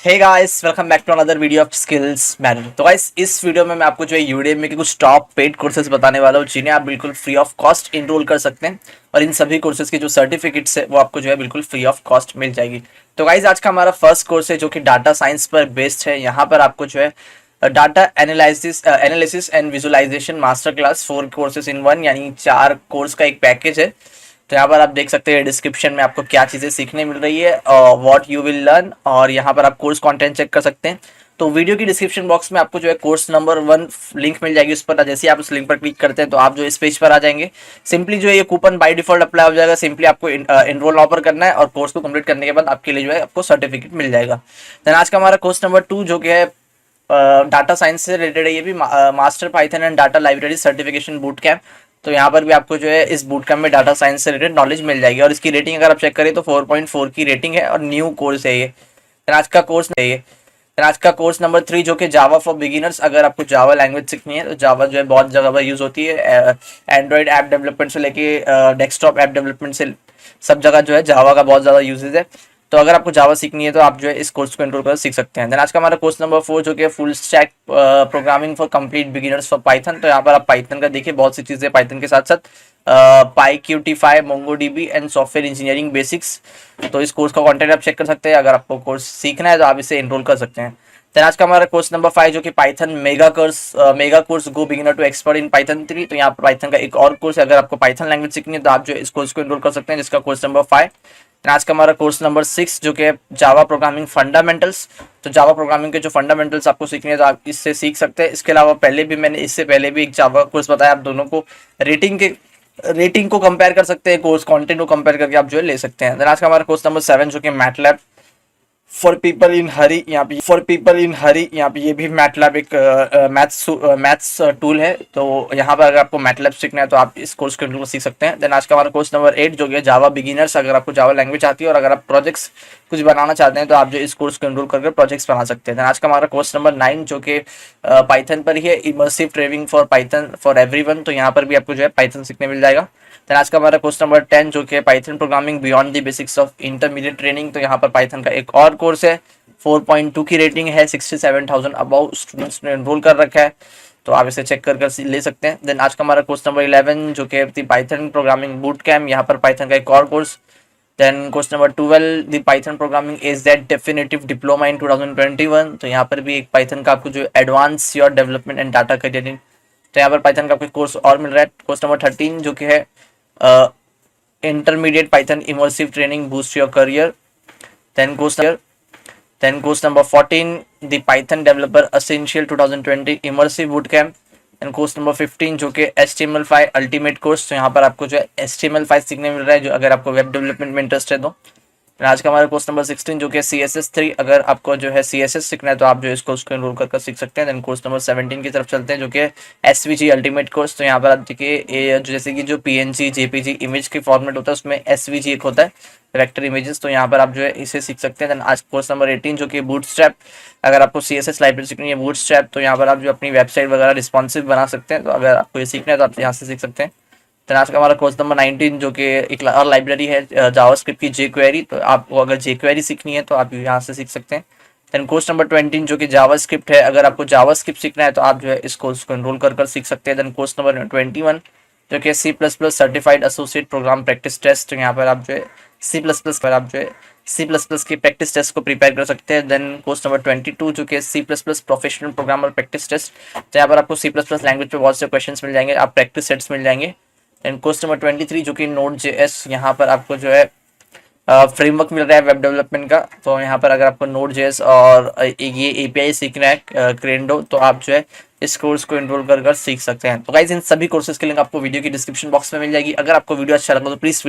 Hey guys, welcome back to another video of skills man. तो guys, इस video में मैं आपको जो है यूडेमी के कुछ टॉप पेड कोर्सेज बताने वाला हूँ जिन्हें आप बिल्कुल फ्री ऑफ कॉस्ट इनरोल कर सकते हैं और इन सभी कोर्सेज की जो सर्टिफिकेट्स है वो आपको जो है बिल्कुल फ्री ऑफ कॉस्ट मिल जाएगी। तो गाइस, आज का हमारा फर्स्ट कोर्स है जो कि डाटा साइंस पर बेस्ड है। यहाँ पर आपको जो है data analysis and visualisation master class 4 courses in 1 यानी 4 कोर्स का एक पैकेज है। तो यहाँ पर आप देख सकते हैं डिस्क्रिप्शन में आपको क्या चीज़ें सीखने मिल रही है, व्हाट यू विल लर्न, और यहाँ पर आप कोर्स कंटेंट चेक कर सकते हैं। तो वीडियो की डिस्क्रिप्शन बॉक्स में आपको जो है कोर्स नंबर 1 लिंक मिल जाएगी। उस पर जैसे ही आप उस लिंक पर क्लिक करते हैं तो आप जो इस पेज पर आ जाएंगे। सिंपली जो है ये कूपन बाय डिफॉल्ट अप्लाई हो जाएगा। सिंपली आपको एनरोल नाउ पर करना है और कोर्स को कंप्लीट करने के बाद आपके लिए जो है आपको सर्टिफिकेट मिल जाएगा। देन आज का हमारा कोर्स नंबर 2 जो कि है डाटा साइंस से रिलेटेड है। ये भी master Python and data library certification boot camp. तो यहाँ पर भी आपको जो है इस बूट कैम्प में डाटा साइंस से रिलेटेड नॉलेज मिल जाएगी और इसकी रेटिंग अगर आप चेक करें तो 4.4 की रेटिंग है और न्यू कोर्स है ये। आज का कोर्स है ये। आज का कोर्स नंबर 3 जो कि जावा फॉर बिगिनर्स। अगर आपको जावा लैंग्वेज सीखनी है तो जावा जो है बहुत जगह पर यूज होती है। एंड्रॉइड ऐप डेवलपमेंट से लेके डेस्कटॉप ऐप डेवलपमेंट से सब जगह जो है जावा का बहुत ज़्यादा यूजेज है। तो अगर आपको जावा सीखनी है तो आप जो है इस कोर्स को एनरोल कर सीख सकते हैं। देन आज का हमारा कोर्स नंबर 4 जो कि full stack programming for complete beginners for Python. तो यहाँ पर आप पाइथन का देखिए बहुत सी चीज़ें पाइथन के साथ साथ PyQt5, MongoDB and software engineering basics. तो इस कोर्स का कंटेंट आप चेक कर सकते हैं। अगर आपको कोर्स सीखना है तो आप इसे एनरोल कर सकते हैं। देन आज का हमारा कोर्स नंबर 5 जो कि Python mega course go beginner to expert in Python 3। तो यहाँ पर पाइथन का एक और कोर्स है। अगर आपको पाइथन लैंग्वेज सीखनी है तो आप जो इस कोर्स को एनरोल कर सकते हैं जिसका कोर्स नंबर 5। आज का हमारा कोर्स नंबर 6 जो कि जावा प्रोग्रामिंग फंडामेंटल्स। तो जावा प्रोग्रामिंग के जो फंडामेंटल्स आपको सीखने हैं तो आप इससे सीख सकते हैं। इसके अलावा इससे पहले भी एक जावा कोर्स बताया। आप दोनों को रेटिंग को कंपेयर कर सकते हैं, कोर्स कंटेंट को कंपेयर करके आप जो है ले सकते हैं। आज का हमारा कोर्स नंबर 7 जो कि मैटलैब फॉर पीपल इन हरी। यहाँ पे ये भी मैटलैब एक मैथ्स टूल है। तो यहाँ पर अगर आपको मैटलैब सीखना है तो आप इस कोर्स को सीख सकते हैं। देन आज का हमारा कोर्स नंबर 8 जो कि जावा बिगिनर्स। अगर आपको जावा लैंग्वेज आती है और अगर आप प्रोजेक्ट्स कुछ बनाना चाहते हैं तो आप जो इस कोर्स को एनरोल करके प्रोजेक्ट्स बना सकते हैं। देन आज का हमारा कोर्स नंबर 9 जो कि पाइथन पर ही है, immersive training for Python for everyone. तो यहाँ पर भी आपको जो है पाइथन सीखने मिल जाएगा। देन आज का हमारा कोर्स नंबर 10 जो कि Python programming beyond the basics of intermediate training. तो यहाँ पर पाइथन का एक और कोर्स है, 4.2 की रेटिंग है, 67,000 अबाउ स्टूडेंट्स ने एनरोल कर रखा है। तो आप इसे चेक कर ले सकते हैं। देन आज का हमारा कोर्स नंबर 11 जो कि पाइथन प्रोग्रामिंग बूट कैम्प। यहाँ पर पाइथन का एक और course. Then course number 12 the Python programming is that definitive diploma in 2021। तो यहाँ पर भी एक पाइथन का आपको जो advance your development and data career. तो यहाँ पर पाइथन का आपको कोर्स और मिल रहा है। कोर्स नंबर 13 जो कि है intermediate Python immersive training boost your career. Then course number 14 the Python developer essential 2020 immersive boot camp. And course number 15 जो कि HTML5 अल्टीमेट कोर्स। तो यहाँ पर आपको जो है HTML5 सीखने मिल रहा है जो अगर आपको वेब डेवलपमेंट में इंटरेस्ट है तो। आज का हमारा कोर्स नंबर 16 जो कि CSS3। अगर आपको जो है CSS सीखना है तो आप जो इस कोर्स को एनरोल कर सीख सकते हैं। देन कोर्स नंबर 17 की तरफ चलते हैं जो कि SVG अल्टीमेट कोर्स। तो यहाँ पर आप देखिए जैसे कि जो PNG JPG इमेज के फॉर्मेट होता है उसमें SVG एक होता है, वेक्टर इमेजेस। तो यहाँ पर आप जो है इसे सीख सकते हैं। देन आज कोर्स नंबर 18 जो कि बूटस्ट्रैप। अगर आपको CSS लाइब्रेरी सीखनी है बूटस्ट्रैप तो यहाँ पर आप जो अपनी वेबसाइट वगैरह रिस्पॉन्सिव बना सकते हैं। तो अगर आपको ये सीखना है तो आप यहाँ से सीख सकते हैं। देन आज का हमारा कोर्स नंबर 19 जो कि एक और लाइब्रेरी है जावास्क्रिप्ट की jQuery। तो आपको अगर jQuery सीखनी है तो आप यहाँ से सीख सकते हैं। देन कोर्स नंबर 20 जो कि जावास्क्रिप्ट है। अगर आपको जावास्क्रिप्ट सीखना है तो आप जो है इस कोर्स को एनरोल कर सीख सकते हैं। देन कोर्स नंबर 21 जो कि C++ certified associate program practice test. तो यहाँ पर आप जो है C++ की प्रैक्टिस टेस्ट को प्रिपेयर कर सकते हैं। देन कोर्स नंबर 22 जो कि C++ professional programmer practice test. तो यहाँ पर आपको C++ लैंग्वेज पे बहुत से क्वेश्चंस मिल जाएंगे, आप प्रैक्टिस सेट्स मिल जाएंगे। एंड कोर्स नंबर 23 जो कि Node.js। यहाँ पर आपको जो है फ्रेमवर्क मिल रहा है वेब डेवलपमेंट का। तो यहाँ पर अगर आपको Node.js और ये API सीखना है क्रेंडो तो आप जो है इस कोर्स को एनरोल कर सीख सकते हैं। तो गाइस, इन सभी कोर्सेज के लिंक आपको वीडियो की डिस्क्रिप्शन बॉक्स में मिल जाएगी। अगर आपको वीडियो अच्छा लगा तो प्लीज